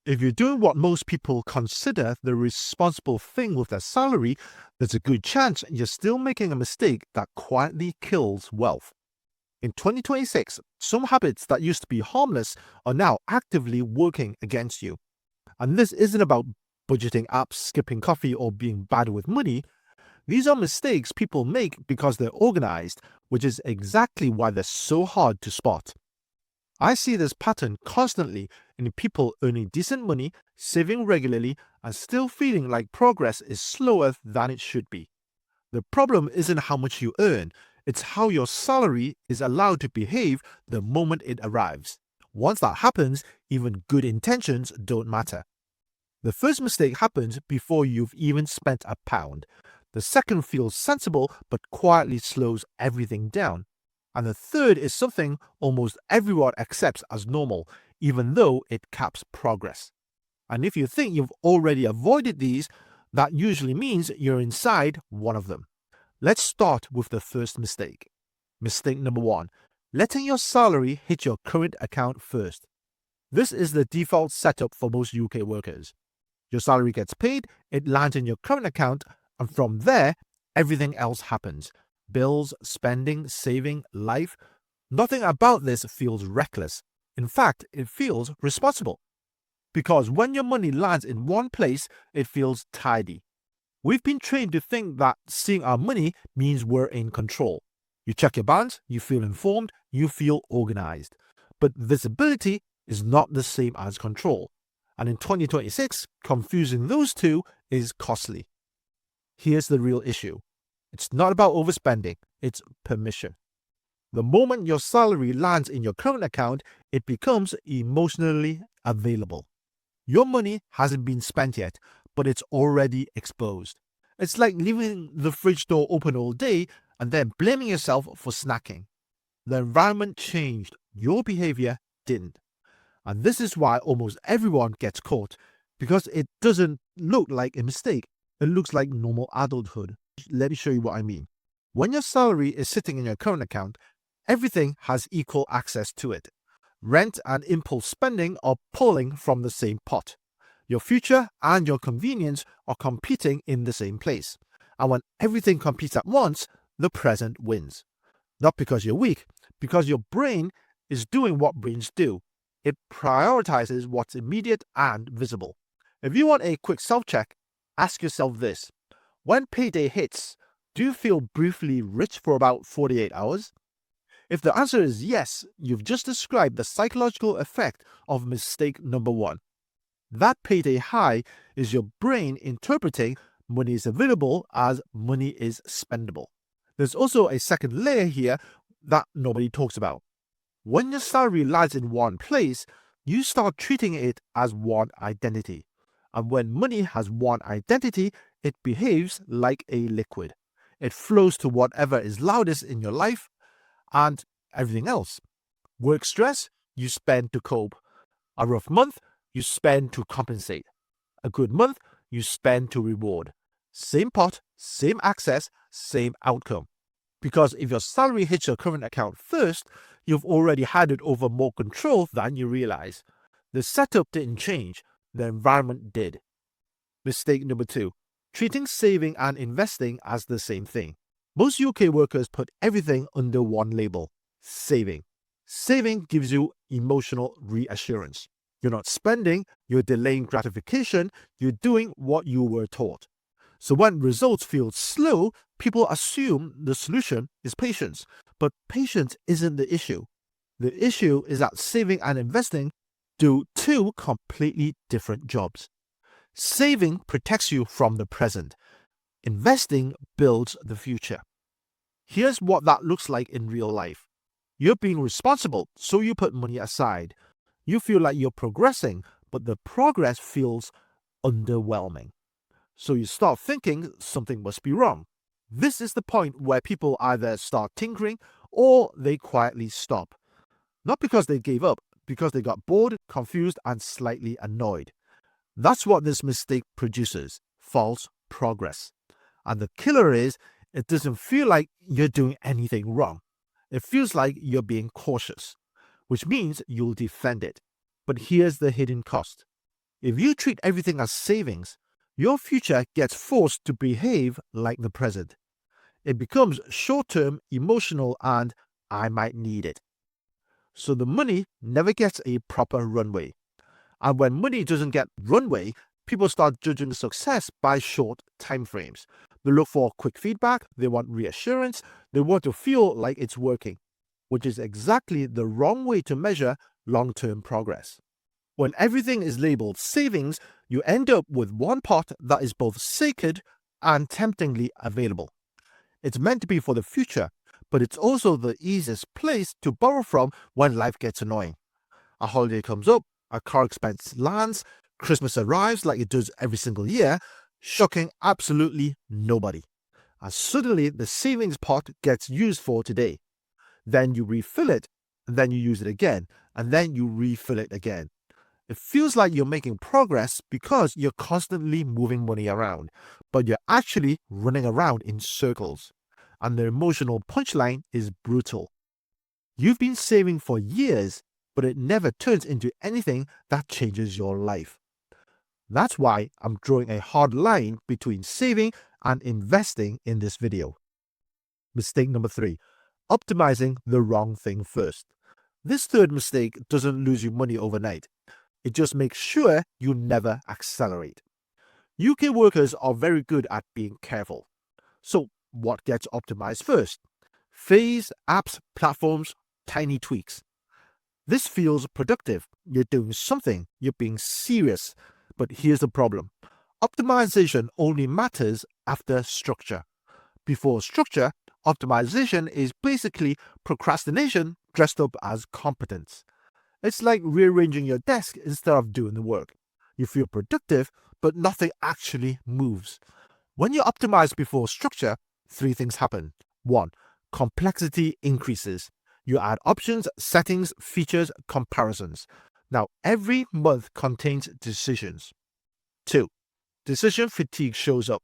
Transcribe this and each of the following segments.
If you're doing what most people consider the responsible thing with their salary, there's a good chance you're still making a mistake that quietly kills wealth. In 2026, some habits that used to be harmless are now actively working against you. And this isn't about budgeting apps, skipping coffee, or being bad with money. These are mistakes people make because they're organized, which is exactly why they're so hard to spot. I see this pattern constantly in people earning decent money, saving regularly, and still feeling like progress is slower than it should be. The problem isn't how much you earn, it's how your salary is allowed to behave the moment it arrives. Once that happens, even good intentions don't matter. The first mistake happens before you've even spent a pound. The second feels sensible but quietly slows everything down. And the third is something almost everyone accepts as normal, even though it caps progress. And if you think you've already avoided these, that usually means you're inside one of them. Let's start with the first mistake. Mistake number 1. Letting your salary hit your current account first. This is the default setup for most UK workers. Your salary gets paid, it lands in your current account, and from there, everything else happens. Bills, spending, saving, life. Nothing about this feels reckless. In fact, it feels responsible. Because when your money lands in one place, it feels tidy. We've been trained to think that seeing our money means we're in control. You check your balance, you feel informed, you feel organized. But visibility is not the same as control. And in 2026, confusing those two is costly. Here's the real issue. It's not about overspending, it's permission. The moment your salary lands in your current account, it becomes emotionally available. Your money hasn't been spent yet, but it's already exposed. It's like leaving the fridge door open all day and then blaming yourself for snacking. The environment changed, your behavior didn't. And this is why almost everyone gets caught, because it doesn't look like a mistake. It looks like normal adulthood. Let me show you what I mean. When your salary is sitting in your current account, everything has equal access to it. Rent and impulse spending are pulling from the same pot. Your future and your convenience are competing in the same place. And when everything competes at once, the present wins. Not because you're weak, because your brain is doing what brains do. It prioritizes what's immediate and visible. If you want a quick self-check, ask yourself this. When payday hits, do you feel briefly rich for about 48 hours? If the answer is yes, you've just described the psychological effect of mistake number 1. That payday high is your brain interpreting money is available as money is spendable. There's also a second layer here that nobody talks about. When your salary lies in one place, you start treating it as one identity. And when money has one identity, it behaves like a liquid. It flows to whatever is loudest in your life and everything else. Work stress, you spend to cope. A rough month, you spend to compensate. A good month, you spend to reward. Same pot, same access, same outcome. Because if your salary hits your current account first, you've already handed over more control than you realize. The setup didn't change, the environment did. Mistake number 2. Treating saving and investing as the same thing. Most UK workers put everything under one label: saving. Saving gives you emotional reassurance. You're not spending, you're delaying gratification, you're doing what you were taught. So when results feel slow, people assume the solution is patience. But patience isn't the issue. The issue is that saving and investing do two completely different jobs. Saving protects you from the present. Investing builds the future. Here's what that looks like in real life. You're being responsible, so you put money aside. You feel like you're progressing, but the progress feels underwhelming. So you start thinking something must be wrong. This is the point where people either start tinkering or they quietly stop. Not because they gave up, because they got bored, confused, and slightly annoyed. That's what this mistake produces: false progress. And the killer is, it doesn't feel like you're doing anything wrong. It feels like you're being cautious, which means you'll defend it. But here's the hidden cost. If you treat everything as savings, your future gets forced to behave like the present. It becomes short-term, emotional, and I might need it. So the money never gets a proper runway. And when money doesn't get runway, people start judging success by short time frames. They look for quick feedback, they want reassurance, they want to feel like it's working, which is exactly the wrong way to measure long-term progress. When everything is labeled savings, you end up with one pot that is both sacred and temptingly available. It's meant to be for the future, but it's also the easiest place to borrow from when life gets annoying. A holiday comes up, a car expense lands, Christmas arrives like it does every single year, shocking absolutely nobody. And suddenly the savings pot gets used for today. Then you refill it, and then you use it again, and then you refill it again. It feels like you're making progress because you're constantly moving money around, but you're actually running around in circles. And the emotional punchline is brutal. You've been saving for years, but it never turns into anything that changes your life. That's why I'm drawing a hard line between saving and investing in this video. Mistake number 3, optimizing the wrong thing first. This third mistake doesn't lose you money overnight. It just makes sure you never accelerate. UK workers are very good at being careful. So what gets optimized first? Phase, apps, platforms, tiny tweaks. This feels productive. You're doing something. You're being serious. But here's the problem. Optimization only matters after structure. Before structure, optimization is basically procrastination dressed up as competence. It's like rearranging your desk instead of doing the work. You feel productive, but nothing actually moves. When you optimize before structure, 3 things happen. 1. Complexity increases. You add options, settings, features, comparisons. Now, every month contains decisions. 2. Decision fatigue shows up.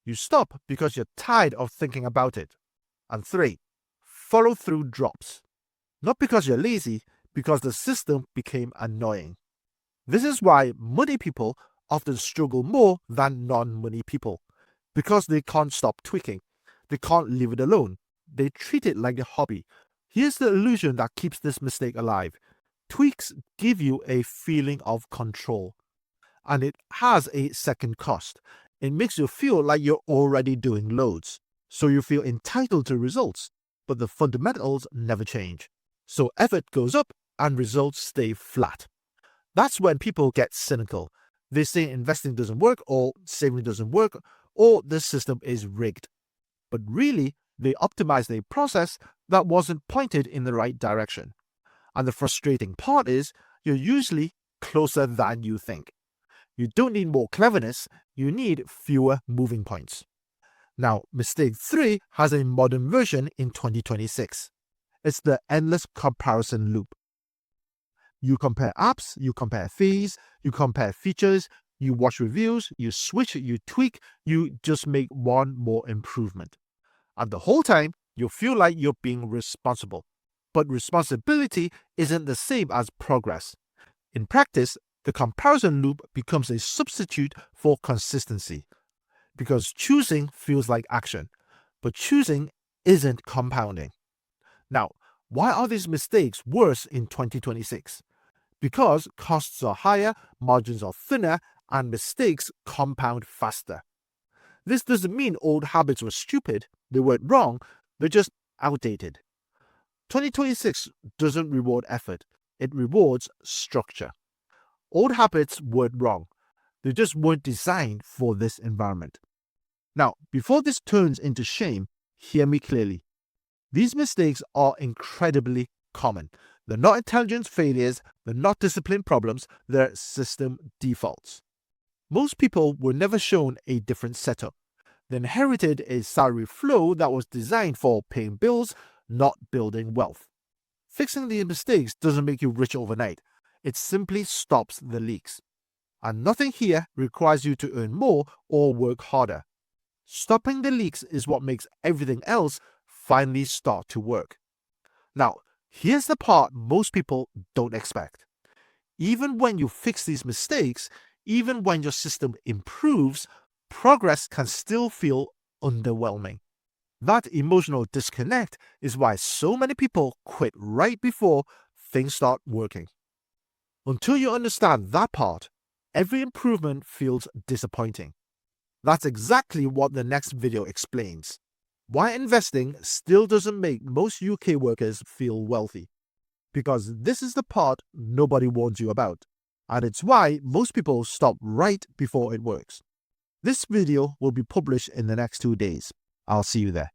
You stop because you're tired of thinking about it. And 3. Follow through drops. Not because you're lazy, because the system became annoying. This is why money people often struggle more than non-money people, because they can't stop tweaking. They can't leave it alone. They treat it like a hobby. Here's the illusion that keeps this mistake alive. Tweaks give you a feeling of control, and it has a second cost. It makes you feel like you're already doing loads, so you feel entitled to results, but the fundamentals never change. So effort goes up and results stay flat. That's when people get cynical. They say investing doesn't work, or saving doesn't work, or the system is rigged. But really, they optimized a process that wasn't pointed in the right direction. And the frustrating part is, you're usually closer than you think. You don't need more cleverness, you need fewer moving points. Now, mistake 3 has a modern version in 2026. It's the endless comparison loop. You compare apps, you compare fees, you compare features, you watch reviews, you switch, you tweak, you just make one more improvement. And the whole time, you feel like you're being responsible. But responsibility isn't the same as progress. In practice, the comparison loop becomes a substitute for consistency. Because choosing feels like action, but choosing isn't compounding. Now, why are these mistakes worse in 2026? Because costs are higher, margins are thinner, and mistakes compound faster. This doesn't mean old habits were stupid, they weren't wrong, they're just outdated. 2026 doesn't reward effort, it rewards structure. Old habits weren't wrong, they just weren't designed for this environment. Now, before this turns into shame, hear me clearly. These mistakes are incredibly common. They're not intelligence failures, they're not discipline problems, they're system defaults. Most people were never shown a different setup. They inherited a salary flow that was designed for paying bills, not building wealth. Fixing these mistakes doesn't make you rich overnight. It simply stops the leaks. And nothing here requires you to earn more or work harder. Stopping the leaks is what makes everything else finally start to work. Now, here's the part most people don't expect. Even when you fix these mistakes, even when your system improves, progress can still feel underwhelming. That emotional disconnect is why so many people quit right before things start working. Until you understand that part, every improvement feels disappointing. That's exactly what the next video explains. Why investing still doesn't make most UK workers feel wealthy. Because this is the part nobody warns you about. And it's why most people stop right before it works. This video will be published in the next 2 days. I'll see you there.